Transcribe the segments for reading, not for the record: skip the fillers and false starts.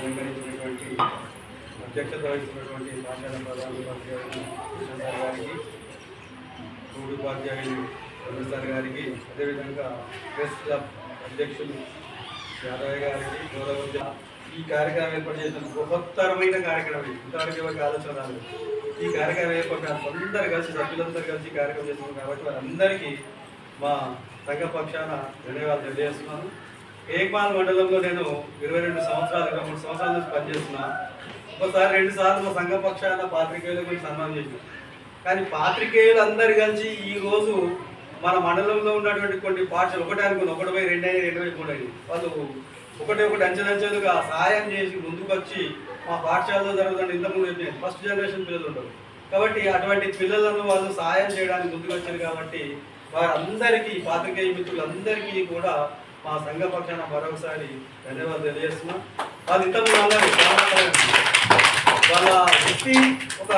అలంకరించినటువంటి అధ్యక్షత వహిస్తున్నటువంటి పాఠశాల ప్రధానోపాధ్యాయులు కృష్ణ సార్ గారికి, తోడు ఉపాధ్యాయులు రమేష్ సార్ గారికి, అదేవిధంగా ప్రెస్ క్లబ్ అధ్యక్షులు యాదవ్ గారికి, గౌరవ ఈ కార్యక్రమం ఏర్పాటు చేసిన బృహత్తరమైన కార్యక్రమం. ఇంతవరకు ఎవరికి ఆలోచన రాలేదు. ఈ కార్యక్రమం ఏర్పాటు అందరూ కలిసి, సభ్యులందరూ కలిసి ఈ కార్యక్రమం చేస్తున్నాం కాబట్టి వారందరికీ మా సంఘ పక్షాన ధన్యవాదాలు తెలియజేస్తున్నాను. ఏకమాల్ మండలంలో నేను 23 సంవత్సరాల నుంచి పనిచేస్తున్నా. ఒకసారి 2 సార్లు మా సంఘ పక్షాన పాత్రికేయుల గురించి సన్మానం చేసిన. కానీ పాత్రికేయులు అందరు కలిసి ఈరోజు మన మండలంలో ఉన్నటువంటి కొన్ని పాఠశాలలు ఒకటే అనుకున్నాం, 1/2, 2, 3 వాళ్ళు ఒకటి అంచెలుగా సహాయం చేసి ముందుకు వచ్చి మా పాఠశాలలో జరుగుతుంది. ఇంతకుముందు ఫస్ట్ జనరేషన్ పిల్లలు ఉంటారు కాబట్టి అటువంటి పిల్లలను వాళ్ళు సహాయం చేయడానికి ముందుకు వచ్చారు. కాబట్టి వారందరికీ, పాత్రికేయ మిత్రులందరికీ కూడా మా సంఘ పక్షాన మరొకసారి ధన్యవాదాలు తెలియజేస్తున్నాం. వాళ్ళు ఇంతకుముందు వాళ్ళ వృత్తి ఒక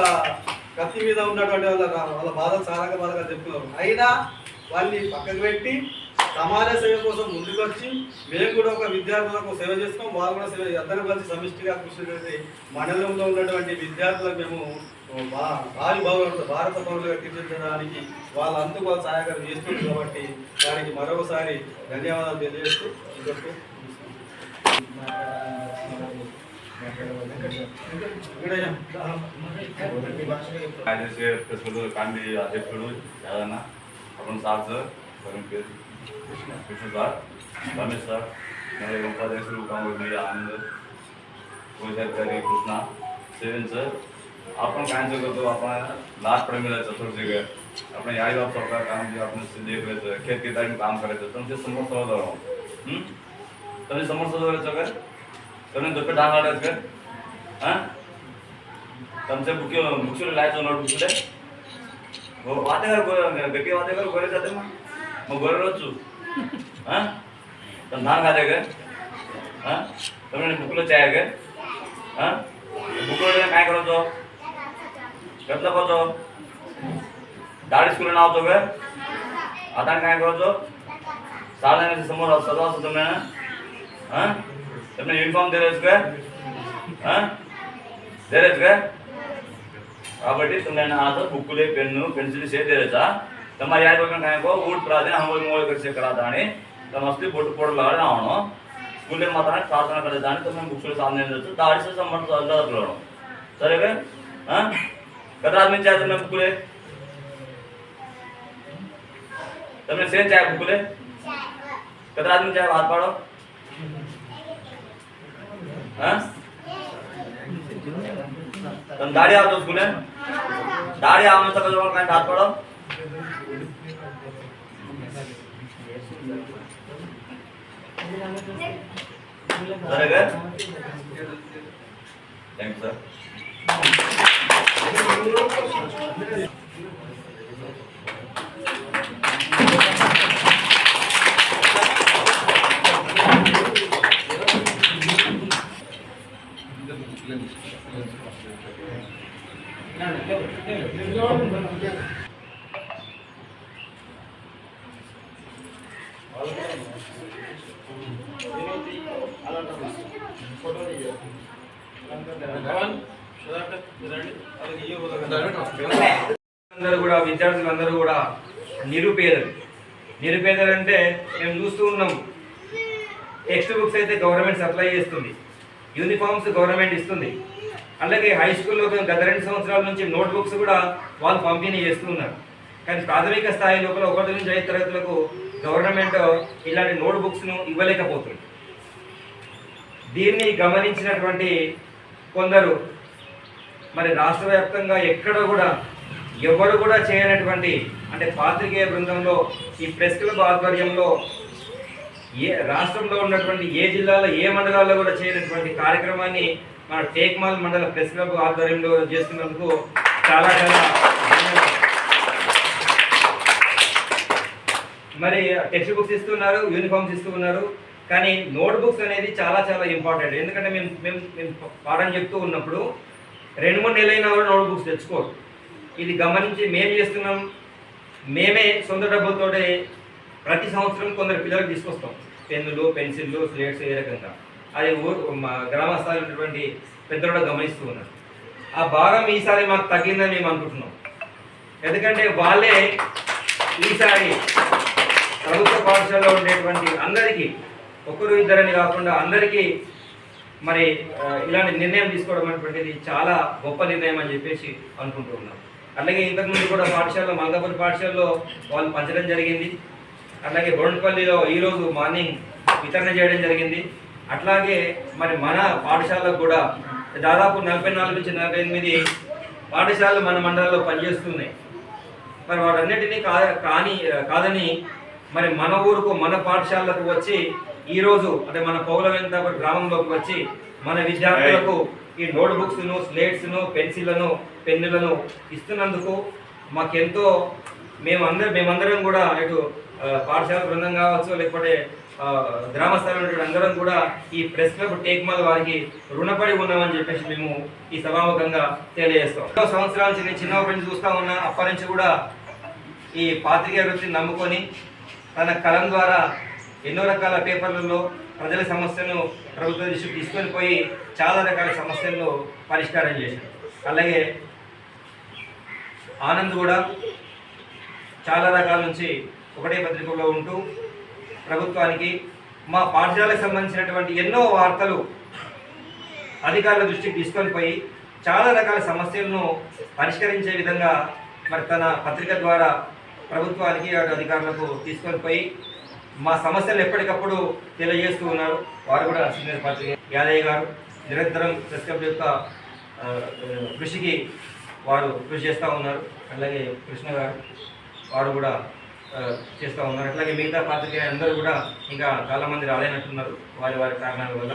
కత్తి మీద ఉన్నటువంటి వాళ్ళ బాధలు చాలా బాధగా చెప్తున్నారు. అయినా వాళ్ళని పక్కకు పెట్టి సమాజ సేవ కోసం ముందుకు వచ్చి మేము కూడా ఒక విద్యార్థులకు సేవ చేస్తాం, వాళ్ళు కూడా సేవ, అందరూ కలిసి సమిష్టిగా కృషి చేసి మండలంలో ఉన్నటువంటి విద్యార్థులకు మేము భారత పౌరులుగా తీర్చిదిద్దడానికి వాళ్ళందుకు వాళ్ళు సహాయకారం చేస్తుంది. కాబట్టి వారికి మరొకసారి ధన్యవాదాలు తెలియజేస్తూ అధ్యక్షుడు యాదన్న, అప్పుడు sir sir, Krishna sir, Ramesh sir, मेरे उपाध्यक्ष मेरे आनंद, कोई कृष्णा, सेवन सर, अपन काम से तो अपन लास्ट पढ़े मिला चतुर्थ जगह अपने याद आप सरकार काम जो अपने से देख रहे थे, खेत की तरह काम कर रहे थे, तुमसे समोसा हो रहा हूँ, तुमने समोसा हो रहे थे, तुमने दुपे डाल रहे थे, हाँ, तुमसे बुक्स लाए तो नोट बुक्स ले, वो बातें कर बेटी बातें कर गोरे जाते हैं मैं गोरे रोज चु हाँ तुम धान खाते गए हाँ तुमने बुकलो चाहे गए हाँ बुकलो ले काय करो तो कितना करो तो दाढ़ी स्कूल ना हो तो गए आधार काय करो तो साल में से समोर सदवा से तुमने हाँ तुमने यूनिफॉर्म दे रहे थे हाँ दे रहे थे కాబట్టి तुमने आज बुक्ले पेन पेंसिल से दे रहा तुम्हारे याद काय को ऊट प्रादे हम मोल कर से करा दाने तुम मस्ती बोट पोड़ लगा रहा स्कूल में माता प्रार्थना करे दाने तुमने बुक्स के सामने देते दाढ़ी से संबंध अलग लड़ो सर है हां कदा आदमी चाहे तुमने बुक्ले तुमने से चाहे बुक्ले कदा आदमी चाहे हाथ पाड़ो हां तुम दाढ़ी आओ तो स्कूल में दाढ़ी आओ तो कदों का हाथ पड़ो सर थैंक्स सर అందరూ కూడా విద్యార్థులందరూ కూడా నిరుపేదలు అంటే మేము చూస్తూ ఉన్నాం. టెక్స్ట్ బుక్స్ అయితే గవర్నమెంట్ సప్లై చేస్తుంది, యూనిఫామ్స్ గవర్నమెంట్ ఇస్తుంది, అలాగే హై స్కూల్లో గత 2 సంవత్సరాల నుంచి నోట్ బుక్స్ కూడా వాళ్ళు పంపిణీ చేస్తూ ఉన్నారు. కానీ ప్రాథమిక స్థాయి లోపల 1 నుంచి 5 తరగతులకు గవర్నమెంట్ ఇలాంటి నోట్ బుక్స్ను ఇవ్వలేకపోతుంది. దీన్ని గమనించినటువంటి కొందరు మరి రాష్ట్ర వ్యాప్తంగా ఎక్కడ కూడా ఎవరు కూడా చేయనటువంటి అంటే పాత్రికేయ బృందంలో ఈ ప్రెస్ క్లబ్ ఆధ్వర్యంలో రాష్ట్రంలో ఉన్నటువంటి ఏ జిల్లాలో ఏ మండలాల్లో కూడా చేయనటువంటి కార్యక్రమాన్ని మన టేక్మాల్ మండల ప్రెస్ క్లబ్ ఆధ్వర్యంలో చేస్తున్నందుకు చాలా మరి టెక్స్ట్ బుక్స్ ఇస్తున్నారు, యూనిఫామ్స్ ఇస్తూ ఉన్నారు. కానీ నోట్ బుక్స్ అనేది చాలా ఇంపార్టెంట్. ఎందుకంటే మేము పాఠం చెప్తూ ఉన్నప్పుడు 2-3 నెలలైనా కూడా నోట్ బుక్స్ తెచ్చుకోరు. ఇది గమనించి మేము చేస్తున్నాం, మేమే సొంత డబ్బులతోటే ప్రతి సంవత్సరం కొందరు పిల్లలకు తీసుకొస్తాం పెన్నులు, పెన్సిళ్ళు, స్లేట్స్ ఏ రకంగా. అది గ్రామ స్థాయిలో ఉన్నటువంటి పెద్దలు కూడా గమనిస్తూ ఉన్నారు. ఆ భారం ఈసారి మాకు తగ్గిందని మేము అనుకుంటున్నాం. ఎందుకంటే వాళ్ళే ఈసారి ప్రభుత్వ పాఠశాలలో ఉండేటువంటి అందరికీ, ఒకరు ఇద్దరని కాకుండా అందరికీ మరి ఇలాంటి నిర్ణయం తీసుకోవడం అనేటువంటిది చాలా గొప్ప నిర్ణయం అని చెప్పేసి అనుకుంటూ ఉన్నాం. అలాగే ఇంతకుముందు కూడా పాఠశాలలో మంగపూర్ పాఠశాలలో వాళ్ళు పంచడం జరిగింది. అట్లాగే బోర్డుపల్లిలో ఈరోజు మార్నింగ్ వితరణ చేయడం జరిగింది. అట్లాగే మరి మన పాఠశాలకు కూడా దాదాపు 44 నుంచి 48 పాఠశాలలు మన మండలంలో పనిచేస్తున్నాయి. మరి వాటన్నిటినీ కాదని మరి మన ఊరుకు మన పాఠశాలకు వచ్చి ఈరోజు అంటే మన పౌలవేంద్రపురం గ్రామంలోకి వచ్చి మన విద్యార్థులకు ఈ నోట్బుక్స్ను, స్లేట్స్ను, పెన్సిళ్లను, పెన్నులను ఇస్తున్నందుకు మాకెంతో మేమందరం కూడా ఇటు పాఠశాల బృందం కావచ్చు, లేకపోతే గ్రామ స్థాయిలో అందరం కూడా ఈ ప్రెస్ క్లబ్ టేక్మాల్ వారికి రుణపడి ఉన్నామని చెప్పేసి మేము ఈ సభాముఖంగా తెలియజేస్తాం. 2 సంవత్సరాల నుంచి నేను చిన్నప్పటి నుంచి చూస్తూ ఉన్నా. అప్పటి నుంచి కూడా ఈ పాత్రికేయ వృత్తిని నమ్ముకొని తన కలం ద్వారా ఎన్నో రకాల పేపర్లలో ప్రజల సమస్యలను ప్రభుత్వ దృష్టికి తీసుకొని పోయి చాలా రకాల సమస్యలను పరిష్కారం చేశారు. అలాగే ఆనంద్ కూడా చాలా రకాల నుంచి ఒకటే పత్రికలో ఉంటూ ప్రభుత్వానికి మా పాఠశాలకు సంబంధించినటువంటి ఎన్నో వార్తలు అధికారుల దృష్టికి తీసుకొని పోయి చాలా రకాల సమస్యలను పరిష్కరించే విధంగా మరి తన పత్రిక ద్వారా ప్రభుత్వానికి అధికారులకు తీసుకొని పోయి మా సమస్యలు ఎప్పటికప్పుడు తెలియజేస్తూ ఉన్నారు. వారు కూడా సీనియర్ పత్రిక యాదయ్య గారు నిరంతరం ప్రెస్ క్లబ్ యొక్క కృషికి వారు కృషి చేస్తూ ఉన్నారు. అలాగే కృష్ణ గారు వారు కూడా చేస్తూ ఉన్నారు. అట్లాగే మిగతా పాత్రికేయులు అందరూ కూడా ఇంకా చాలామంది రాలేనట్టున్నారు వారి కారణాల వల్ల.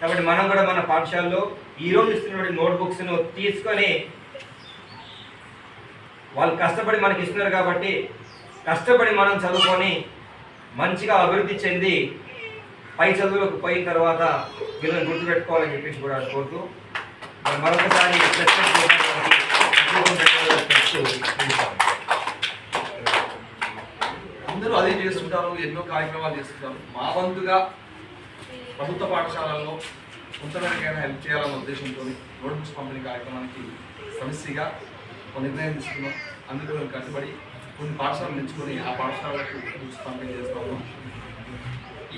కాబట్టి మనం కూడా మన పాఠశాలలో ఈరోజు ఇస్తున్నటువంటి నోట్బుక్స్ను తీసుకొని వాళ్ళు కష్టపడి మనకి ఇస్తున్నారు కాబట్టి కష్టపడి మనం చదువుకొని మంచిగా అభివృద్ధి చెంది పై చదువులకు పోయిన తర్వాత వీళ్ళని గుర్తుపెట్టుకోవాలని చెప్పేసి కూడా కోరుతూ మరొకసారి అందరూ అదే చేస్తుంటారు, ఎన్నో కార్యక్రమాలు చేస్తుంటారు. మా వంతుగా ప్రభుత్వ పాఠశాలల్లో కొంతమందికైనా హెల్ప్ చేయాలన్న ఉద్దేశంతో నోట్బుక్స్ పంపిణీ కార్యక్రమానికి సమస్యగా ఒక నిర్ణయం తీసుకున్నాం. అందుకు మేము కట్టుబడి కొన్ని పాఠశాలలు ఎంచుకొని ఆ పాఠశాలకు బుక్స్ పంపిణీ చేస్తా ఉన్నాం.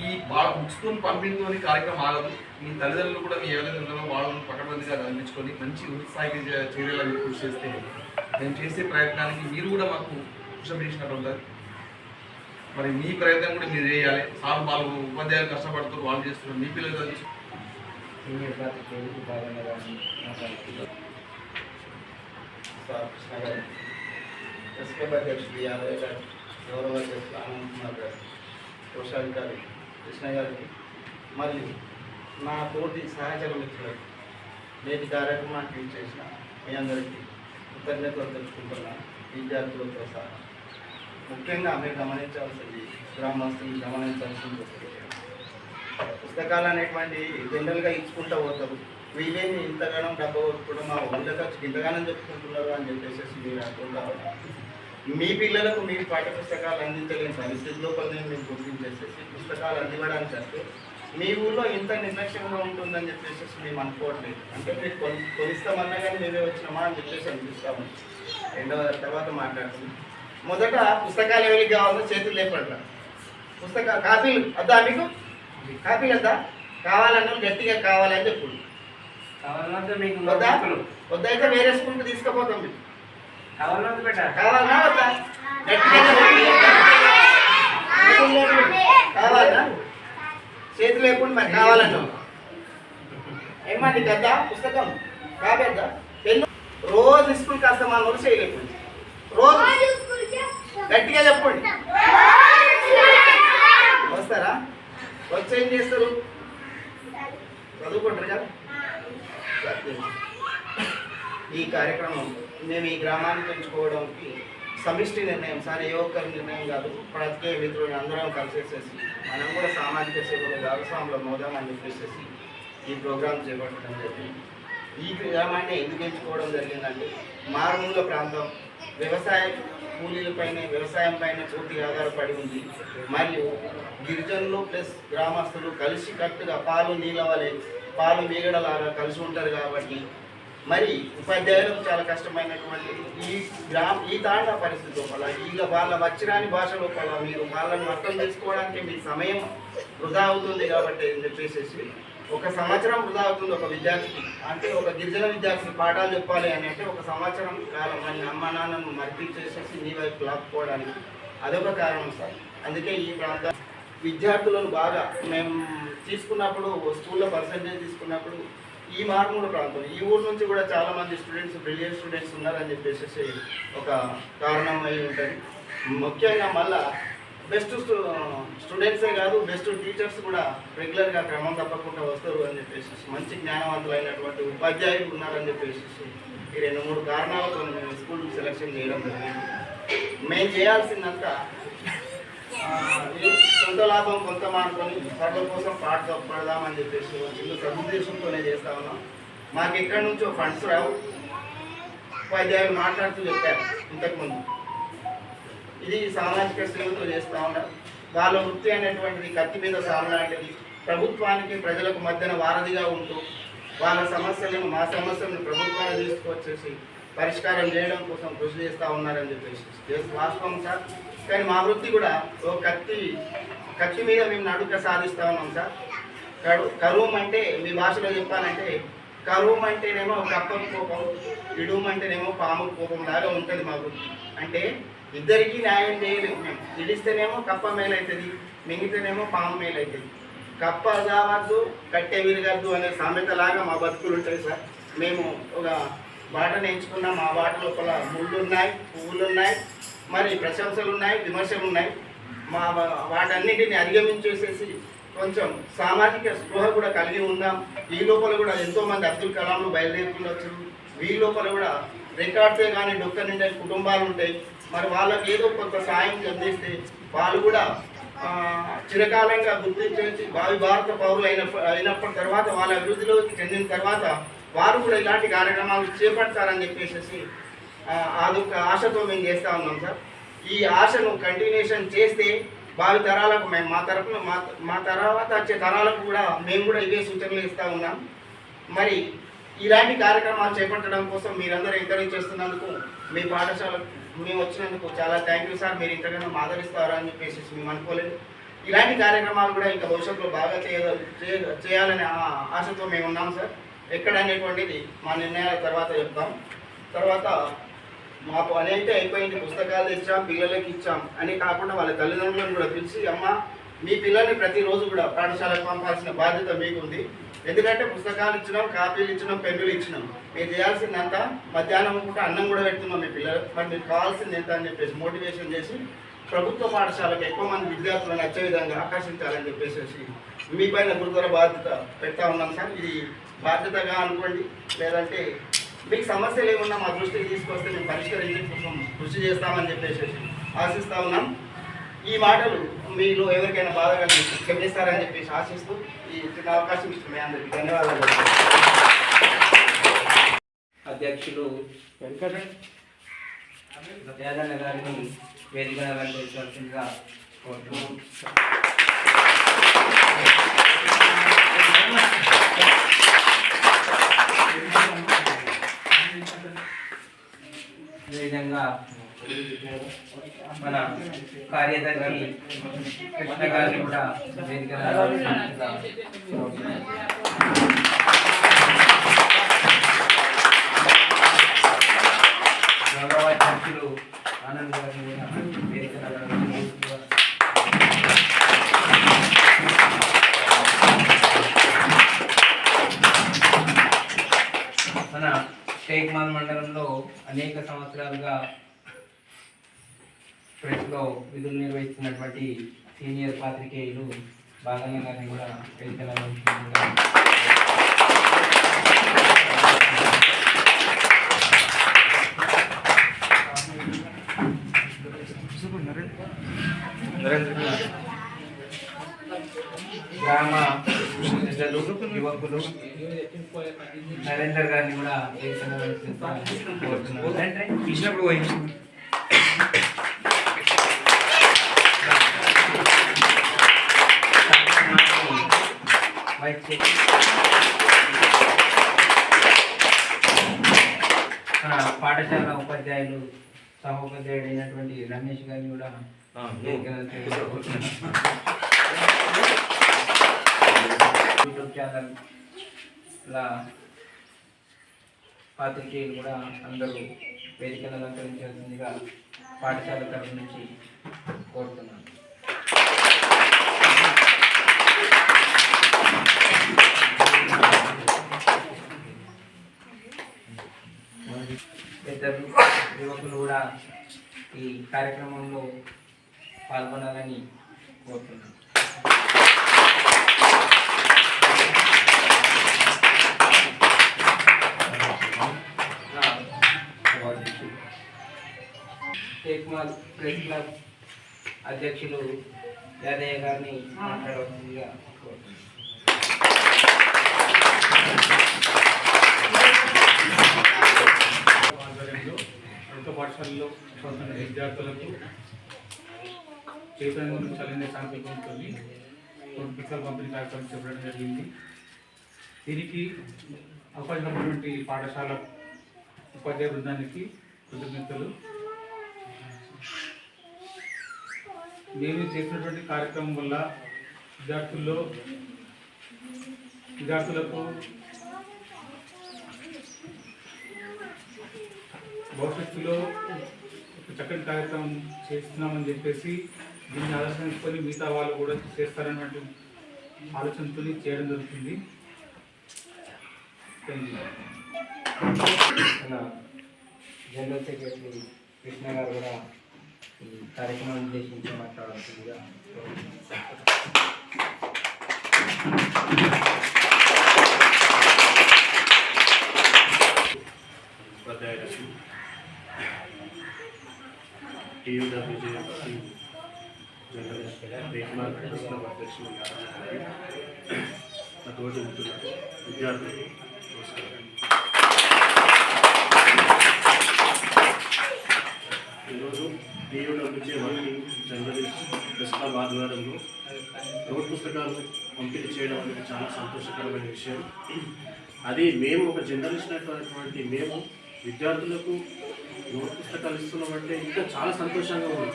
ఈ బుక్స్తో పంపిణీతో కార్యక్రమం ఆగదు. మీ తల్లిదండ్రులు కూడా మీ ఎవరైతే ఉన్నారో వాళ్ళని పకడ్బందీగా అందించుకొని మంచి ఉత్సాహిక చర్యలను కృషి చేస్తే మేము చేసే ప్రయత్నానికి మీరు కూడా మాకు కృషి చేసినట్టు ఉంటుంది. మరి మీ ప్రయత్నం కూడా మీరు చేయాలి. సార్ వాళ్ళు ఉపాధ్యాయులు కష్టపడుతూ వాళ్ళు చేస్తున్నారు. మీ పిల్లలు ఎస్కేబ్ అధ్యక్షుడు యాదయ్య గారు, గౌరవ అధ్యక్షుడు ఆనంద్ కుమార్ గారు, కోశాధికారి కృష్ణ గారికి, మరియు నా తోటి సహచర మిత్రులకు నేటి కార్యక్రమానికి చేసిన మీ అందరికీ కృతజ్ఞతలు తెలుసుకుంటున్నాను. విద్యార్థులతో సహా ముఖ్యంగా మీరు గమనించాల్సింది, గ్రామస్తులు గమనించాల్సింది పుస్తకాలు అనేటువంటి జనరల్గా ఇచ్చుకుంటూ పోతారు. వీళ్ళేమి ఇంతగానం డబ్బు కూడా మా ఊళ్ళో ఖర్చుకి ఇంతగానం చెప్పుకుంటున్నారు అని చెప్పేసి మీరు అనుకుంటారు. మీ పిల్లలకు మీ పాఠ్య పుస్తకాలు అందించలేని పరిస్థితి లోపల మేము గుర్తించేసేసి పుస్తకాలు అందివ్వడానికి అంటే మీ ఊళ్ళో ఇంత నిర్లక్ష్యంగా ఉంటుందని చెప్పేసి మేము అనుకోవట్లేదు. అంటే మీరు కొనిస్తామన్నా కానీ మేమే వచ్చినామా అని చెప్పేసి అనిపిస్తాము. రెండవ తర్వాత మాట్లాడుతున్నాం. మొదట పుస్తకాలు ఎవరికి కావాలో చేతులు లేపడరా. పుస్తకాలు కాపీలు వద్దా మీకు? కాపీలు వద్దా? కావాలన్నా గట్టిగా కావాలని చెప్పు. వద్దా? వద్దయితే వేరే స్కూల్కి తీసుకుపోతాం. మీకు కావాలన్నా వద్దా? గట్టిగా కావాలా? చేతులు లేకుండా మరి కావాలన్నా ఏమండి వద్దా? పుస్తకం కాపీ వద్దా? పెన్ను రోజు స్కూల్కి వస్తాం. మా నోరు చేయలేకుండా రోజు గట్టిగా చెప్పండి. వస్తారా? వచ్చి ఏం చేస్తారు? చదువుకుంటారు కదా. ఈ కార్యక్రమం మేము ఈ గ్రామాన్ని పెంచుకోవడానికి సమిష్టి నిర్ణయం, సార్ ఏ ఒక్కరి నిర్ణయం కాదు. ప్రతికే మిత్రులు అందరం కలిసేసేసి మనం కూడా సామాజిక సేవలు భాగస్వాములు మోదామని చెప్పేసి ఈ ప్రోగ్రాం చేపట్టడం జరిగింది. ఈ గ్రామాన్ని ఎందుకు ఎంచుకోవడం జరిగిందంటే మారుమూల ప్రాంతం, వ్యవసాయ కూలీలపైన వ్యవసాయం పైన పూర్తిగా ఆధారపడి ఉంది. మరియు గిరిజనులు ప్లస్ గ్రామస్తులు కలిసి కట్టుగా పాలు నీళ్ళ వలె పాలు మీగడలాగా కలిసి ఉంటారు కాబట్టి మరి ఉపాధ్యాయులకు చాలా కష్టమైనటువంటి ఈ తాండా పరిస్థితి లోపల ఇక వాళ్ళ వచ్చిరాని భాష లోపల మీరు వాళ్ళని అర్థం చేసుకోవడానికి మీ సమయం వృధా అవుతుంది కాబట్టి అని చెప్పేసి 1 సంవత్సరం వృధా అవుతుంది ఒక విద్యార్థికి. అంటే ఒక గిరిజన విద్యార్థికి పాఠాలు చెప్పాలి అని అంటే 1 సంవత్సరం కాలం మన అమ్మ నాన్నను మర్పించేసేసి నీ వైపు లాక్కోవడానికి అదొక కారణం సార్. అందుకే ఈ ప్రాంతం విద్యార్థులను బాగా మేము తీసుకున్నప్పుడు స్కూల్లో పర్సెంటేజ్ తీసుకున్నప్పుడు ఈ మారుమూల ప్రాంతం ఈ ఊరు నుంచి కూడా చాలామంది స్టూడెంట్స్ బ్రిలియంట్ స్టూడెంట్స్ ఉన్నారని చెప్పేసి ఒక కారణం అయి ఉంటుంది. ముఖ్యంగా మళ్ళా బెస్ట్ స్టూడెంట్సే కాదు బెస్ట్ టీచర్స్ కూడా రెగ్యులర్గా క్రమం తప్పకుండా వస్తారు అని చెప్పేసి మంచి జ్ఞానవంతులైనటువంటి ఉపాధ్యాయులు ఉన్నారని చెప్పేసి ఈ 2-3 కారణాలతో మేము స్కూల్ సెలెక్షన్ చేయడం జరిగింది. మేము చేయాల్సిందంతా సొంత లాభం కొంత మానుకొని సర్వ కోసం పడదామని చెప్పేసి చిన్న సదుద్దేశంతోనే చేస్తా ఉన్నాం. మాకు ఎక్కడి నుంచో ఫండ్స్ రావు. ఉపాధ్యాయులు మాట్లాడుతూ చెప్పారు ఇంతకుముందు ఇది సామాజిక సేవతో చేస్తూ ఉన్నారు. వాళ్ళ వృత్తి అనేటువంటిది కత్తి మీద సాగు లాంటిది. ప్రభుత్వానికి ప్రజలకు మధ్యన వారధిగా ఉంటూ వాళ్ళ సమస్యలను మా సమస్యలను ప్రభుత్వాన్ని తీసుకొచ్చేసి పరిష్కారం చేయడం కోసం కృషి చేస్తూ ఉన్నారని చెప్పేసి వాస్తవం సార్. కానీ మా వృత్తి కూడా ఓ కత్తి మీద మేము నడుక సాధిస్తూ ఉన్నాం సార్. కరువు అంటే మీ భాషలో చెప్పాలంటే కరువు అంటేనేమో కప్పకు కోపం, ఇడుము అంటేనేమో పాము కోపం లాగా ఉంటుంది మా వృత్తి. అంటే ఇద్దరికీ న్యాయం చేయలేము. మేము ఇడిస్తేనేమో కప్ప మేలవుతుంది, మింగితేనేమో పాము మేలవుతుంది. కప్ప కావద్దు కట్టె విరగద్దు అనే సామెతలాగా మా బతుకులు ఉంటాయి సార్. మేము ఒక బాటను ఎంచుకున్నాం. మా బాట లోపల ముళ్ళు ఉన్నాయి, పువ్వులు ఉన్నాయి, మరి ప్రశంసలు ఉన్నాయి, విమర్శలు ఉన్నాయి. మా వాటన్నిటిని అధిగమించేసేసి కొంచెం సామాజిక స్పృహ కూడా కలిగి ఉందాం. ఈ లోపల కూడా ఎంతోమంది అబ్దుల్ కలాంలు బయలుదేరుతుండొచ్చు. ఈ లోపల కూడా రికార్డ్సే కానీ డొక్క నిండే కుటుంబాలు ఉంటాయి. మరి వాళ్ళకి ఏదో కొంత సాయం అందిస్తే వాళ్ళు కూడా చిరకాలంగా గుర్తించేసి భారత పౌరులు అయినప్పటి తర్వాత వాళ్ళ అభివృద్ధిలోకి చెందిన తర్వాత వారు కూడా ఇలాంటి కార్యక్రమాలు చేపడతారని చెప్పేసి అదొక ఆశతో మేము చేస్తూ ఉన్నాం సార్. ఈ ఆశను కంటిన్యూషన్ చేస్తే భావి తరాలకు మేము మా తర్వాత వచ్చే తరాలకు కూడా మేము కూడా ఇవే సూచనలు ఇస్తూ ఉన్నాం. మరి ఇలాంటి కార్యక్రమాలు చేపట్టడం కోసం మీరందరూ ఎంకరేజ్ చేస్తున్నందుకు మీ పాఠశాలకు మేము వచ్చినందుకు చాలా థ్యాంక్ యూ సార్. మీరు ఇంతకన్నా ఆదరిస్తారా అని చెప్పేసి మేము అనుకోలేదు. ఇలాంటి కార్యక్రమాలు కూడా ఇంకా భవిష్యత్తులో బాగా చేయాలనే ఆశతో మేము ఉన్నాం సార్. ఎక్కడ అనేటువంటిది మా నిర్ణయాల తర్వాత చెప్తాం. తర్వాత మా పని అయితే అయిపోయింది, పుస్తకాలు ఇచ్చాం, పిల్లలకి ఇచ్చాం అని కాకుండా వాళ్ళ తల్లిదండ్రులను కూడా పిలిచి అమ్మ మీ పిల్లల్ని ప్రతిరోజు కూడా పాఠశాలకు పంపాల్సిన బాధ్యత మీకుంది. ఎందుకంటే పుస్తకాలు ఇచ్చినాం, కాపీలు ఇచ్చినాం, పెన్నులు ఇచ్చినాం. మీరు చేయాల్సిందంతా మధ్యాహ్నం పూట అన్నం కూడా పెడుతున్నాం మీ పిల్లలు. మరి మీకు కావాల్సింది ఎంత అని చెప్పేసి మోటివేషన్ చేసి ప్రభుత్వ పాఠశాలకు ఎక్కువ మంది విద్యార్థులను వచ్చే విధంగా ఆకర్షించాలని చెప్పేసి మీ పైన గురుతర బాధ్యత పెడతా ఉన్నాం సార్. ఇది బాధ్యతగా అనుకోండి, లేదంటే మీకు సమస్యలు ఏమన్నా మా దృష్టికి తీసుకొస్తే మేము పరిష్కరించే కోసం కృషి చేస్తామని చెప్పేసి ఆశిస్తూ ఉన్నాం. ఈ మాటలు మీలో ఎవరికైనా బాధ కలిగి క్షమిస్తారని చెప్పేసి ఆశిస్తూ ఈ చిన్న అవకాశం ఇస్తుంది. మీ అందరికీ ధన్యవాదాలు. అధ్యక్షులు యాదన్న గారిని వేదిక అలంకరించాల్సిందిగా కోరుతున్నాం. అదేవిధంగా మన కార్యదర్శి కృష్ణ గారిని కూడా వేదిక గౌరవ అధ్యక్షులు ఆనంద్ గారిని కూడా వేదిక మన టేక్మాల్ మండలంలో అనేక సంవత్సరాలుగా ప్రెస్లో విధులు నిర్వహిస్తున్నటువంటి సీనియర్ పాత్రికేయులు బాగన్న గారిని కూడా వేదికల గ్రామ ప్రజలు యువకులు నరేందర్ గారిని కూడా కోరుతున్నాను. పాఠశాల ఉపాధ్యాయులు సహోపాధ్యాయుడు అయినటువంటి రమేష్ గారిని కూడా యూట్యూబ్ ఛానల్ పాత్రికేయులు కూడా అందరూ వేదికను అలంకరించాల్సిందిగా పాఠశాల తరఫు నుంచి కోరుతున్నాను. పెద్దలు యువకులు కూడా ఈ కార్యక్రమంలో పాల్గొనాలని కోరుతున్నాను. టేక్మాల్ ప్రెస్ క్లబ్ అధ్యక్షులు యాదయ్య గారిని మాట్లాడవలసిందిగా కోరుతున్నాను. ప్రభుత్వ పాఠశాలలో చదువుతున్న విద్యార్థులకు చైతన్యం చల్లని సంకల్పంతో పుస్తకాలు పంపిణీ కార్యక్రమం చెప్పడం జరిగింది. దీనికి అవకాశం ఉన్నటువంటి పాఠశాల ఉపాధ్యాయ బృందానికి కృతజ్ఞతలు. మేము చేసినటువంటి కార్యక్రమం వల్ల విద్యార్థులకు భవిష్యత్తులో ఒక చక్కటి కార్యక్రమం చేస్తున్నామని చెప్పేసి దీన్ని ఆలోచించుకొని మిగతా వాళ్ళు కూడా చేస్తారన్నటువంటి ఆలోచనతో చేయడం జరుగుతుంది. మన జనరల్ సెక్రటరీ కృష్ణ గారు కూడా ఈ కార్యక్రమాన్ని ఉద్దేశించి మాట్లాడాల్సిందిగా ఉపాధ్యాయులకు టీయూడబ్ల్యూజే జనరల్ అధ్యక్షులు నా తోటి మిత్రులకు విద్యార్థులకు నమస్కారం. ఈరోజు TUWJ working journalist press club ఆధ్వర్యంలో నోట్ పుస్తకాలు పంపిణీ చేయడం అనేది చాలా సంతోషకరమైన విషయం. అది మేము ఒక జర్నలిస్ట్ అయినటువంటి మేము విద్యార్థులకు నోట్ పుస్తకాలు ఇస్తున్నామంటే ఇంకా చాలా సంతోషంగా ఉంది.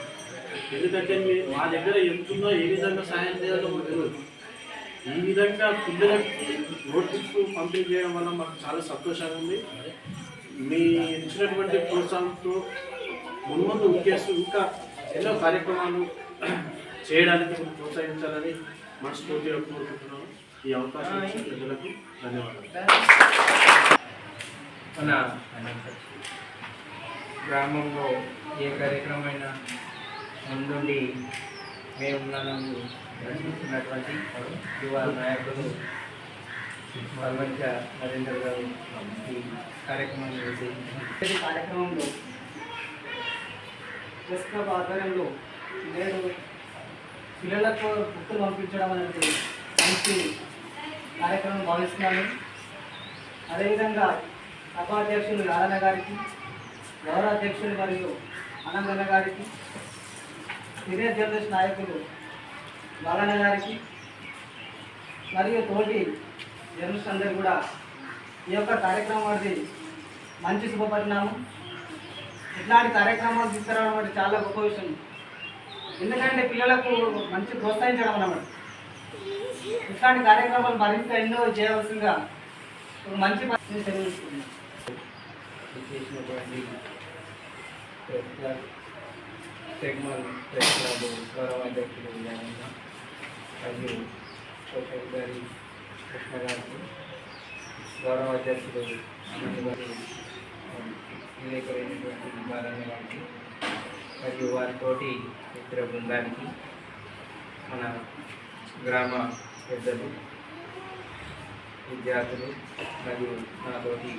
ఎందుకంటే మా దగ్గర ఎంతుందో ఏ విధంగా సాయం చేయాలో మాకు తెలియదు. ఈ విధంగా పిల్లలకు నోట్ బుక్స్ పంపిణీ చేయడం వల్ల మాకు చాలా సంతోషంగా ఉంది. మీ ఇచ్చినటువంటి ప్రోత్సాహంతో ముందు ఉద్దేశం ఇంకా ఎన్నో కార్యక్రమాలు చేయడానికి ప్రోత్సహించాలని మనస్ఫూర్తిగా కోరుకుంటున్నాను. ఈ అవకాశం ఇచ్చిన ప్రజలకు ధన్యవాదాలు. మన గ్రామంలో ఏ కార్యక్రమమైనా ముందుండి మేమున్నానని రక్షిస్తున్నటువంటి యువ నాయకులు పల్వంచ నరేందర్ గారు ఈ కార్యక్రమాన్ని ఈ కార్యక్రమంలో ప్రెస్ క్లబ్ ఆధ్వర్యంలో నేడు పిల్లలకు బుక్కులు పంపించడం అనేది మంచి కార్యక్రమం భావిస్తున్నాను. అదేవిధంగా సభాధ్యక్షులు యాదన్న గారికి, గౌరవ అధ్యక్షులు మరియు ఆనందన్న గారికి, సీనియర్ జర్నలిస్ట్ నాయకులు బాలన్న గారికి మరియు తోటి జర్నలిస్ట్ అందరూ కూడా ఈ యొక్క కార్యక్రమం అనేది మంచి శుభపరిణామం. ఇట్లాంటి కార్యక్రమాలు తీసుకురావడం అంటే చాలా గొప్ప విషయం. ఎందుకంటే పిల్లలకు మంచి ప్రోత్సహించడం అన్నమాట. ఇట్లాంటి కార్యక్రమాలు మరింత ఎన్నో చేయవలసిందిగా ఒక మంచి తెలియజేస్తున్నాను. గౌరవ అధ్యక్షులు మరియు సోషల్ గారి కృష్ణ గారికి, గౌరవ అధ్యక్షులు విలేకరైనటువంటి బాలన్న గారికి మరియు వారితోటి మిత్ర బృందానికి, మన గ్రామ పెద్దలు, విద్యార్థులు మరియు నాతోటి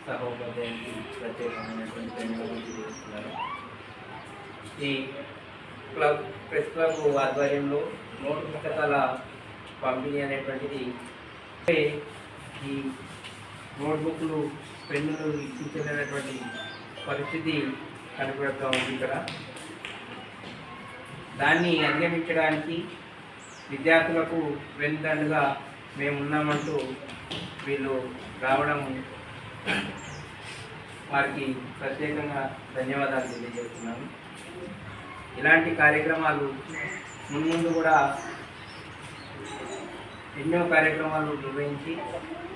సహోపాధ్యాయునికి ప్రత్యేకమైనటువంటి ధన్యవాదాలు తెలియజేస్తున్నారు. ఈ క్లబ్ ప్రెస్ క్లబ్ ఆధ్వర్యంలో నోటు పుస్తకాల పంపిణీ అనేటువంటిది ఈ నోట్బుక్లు, పెన్నులు ఇప్పించలేనటువంటి పరిస్థితి కనపడుతూ ఉంది ఇక్కడ. దాన్ని అధిగమించడానికి విద్యార్థులకు వెన్నండుగా మేము ఉన్నామంటూ వీళ్ళు రావడం వారికి ప్రత్యేకంగా ధన్యవాదాలు తెలియజేస్తున్నాను. ఇలాంటి కార్యక్రమాలు మున్ముందు కూడా ఎన్నో కార్యక్రమాలు నిర్వహించి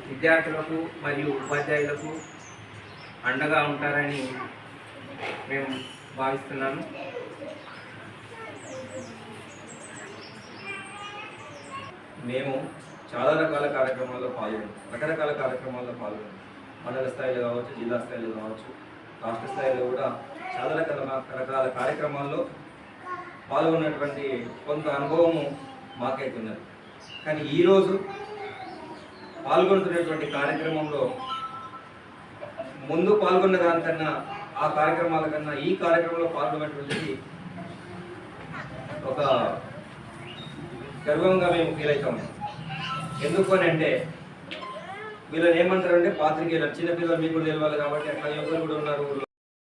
విద్యార్థులకు మరియు ఉపాధ్యాయులకు అండగా ఉంటారని మేము భావిస్తున్నాను. మేము చాలా రకాల కార్యక్రమాల్లో పాల్గొన్నాం, రకరకాల కార్యక్రమాల్లో పాల్గొన్నాం. మండల స్థాయిలో కావచ్చు, జిల్లా స్థాయిలో కావచ్చు, రాష్ట్ర స్థాయిలో కూడా చాలా రకరకాల కార్యక్రమాల్లో పాల్గొన్నటువంటి కొంత అనుభవము మాకైతున్నది. కానీ ఈరోజు పాల్గొంటున్నటువంటి కార్యక్రమంలో ముందు పాల్గొన్న దానికన్నా, ఆ కార్యక్రమాల కన్నా ఈ కార్యక్రమంలో పాల్గొన్నటువంటిది ఒక గర్వంగా మేము ఫీల్ అవుతాము. ఎందుకు అని అంటే వీళ్ళని ఏమంటారంటే పాత్రికేయులు, చిన్నపిల్లలు మీకు కూడా తెలియాలి కాబట్టి అట్లా ఎవరు కూడా ఉన్నారు ఊళ్ళో.